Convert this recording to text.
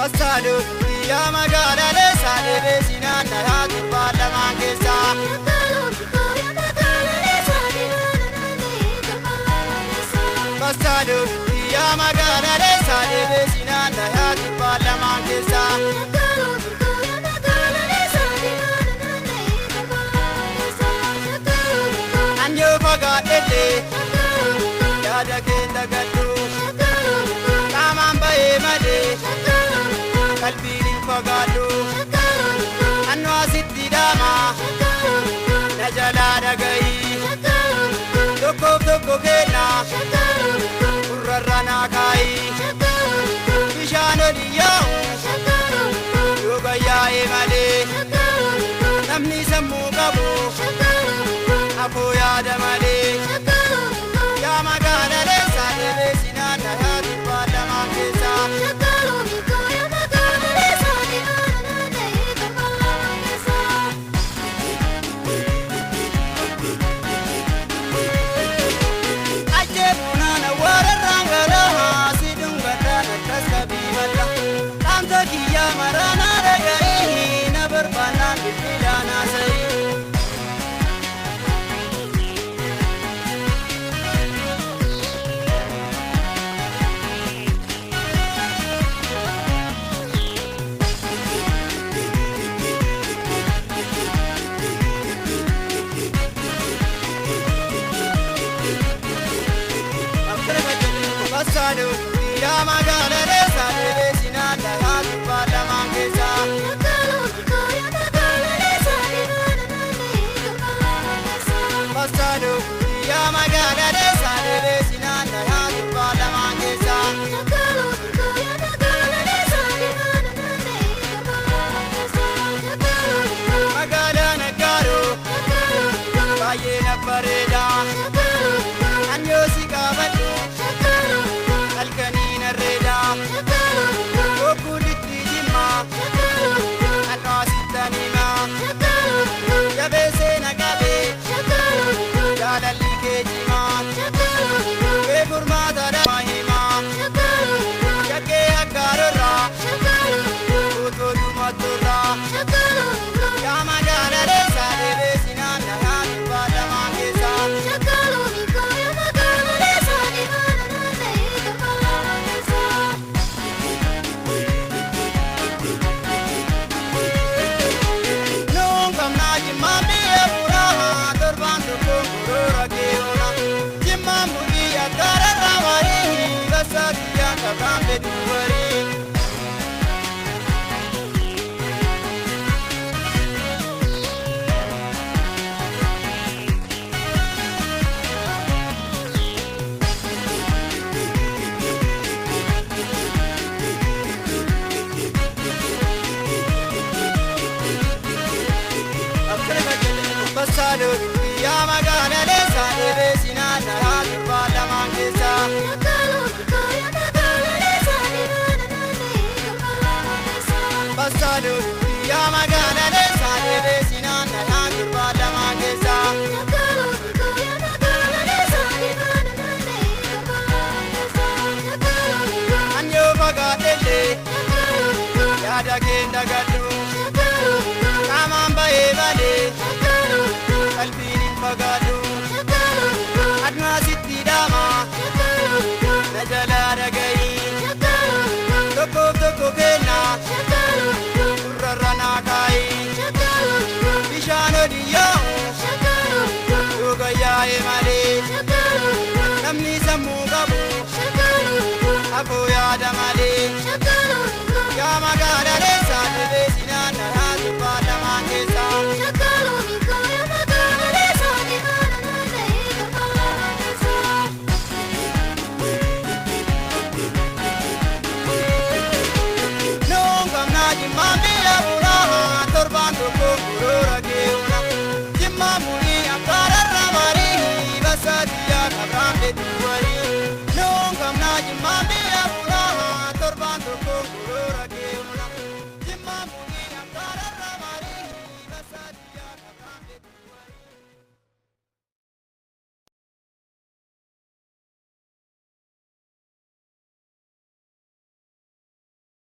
Basado, ya magala le sale vecina na tu pala mangesa. Basado, ya magala le sale vecina na tu pala mangesa. Anyo pagatele, ya da kenda gatu. Kamamba emade. Kalbinin fagalu Anwa sitti dama Najala dagai Tokko kena Urrarana kai Bishano liyau Yoga ya emale Namni sammu kabu Apo ya damale Ya magana le sadele sinana ya tupada mangesa Basado, ya magala le sale vecina na tu pala mangesa. Basado, ya magala le sale vecina na tu pala mangesa. Magala na caro, vaye na pareda. Anyo si kabatu. Alkanina reda Okulitti jimma Anwasitanima Jabese nagabe Jaalalli keejima Beekurmaata damahima Jakkee akkaarorra Utolumaturra Yaama jaalale saadebe sinaan nahaan baadamaan keessa Basado, ya magana le sale vecina na tu pala mangesa. Basado, ya magana le sale vecina na tu pala mangesa. Anyo pagatele, ya da kenda gatu. Kamamba evade. Kalbinin fagalu Adna sitti dama Najala dagai Tokko kena Urrarana kai Bishano diyau Yoga ya emale Namni sammu kabu Apo ya damai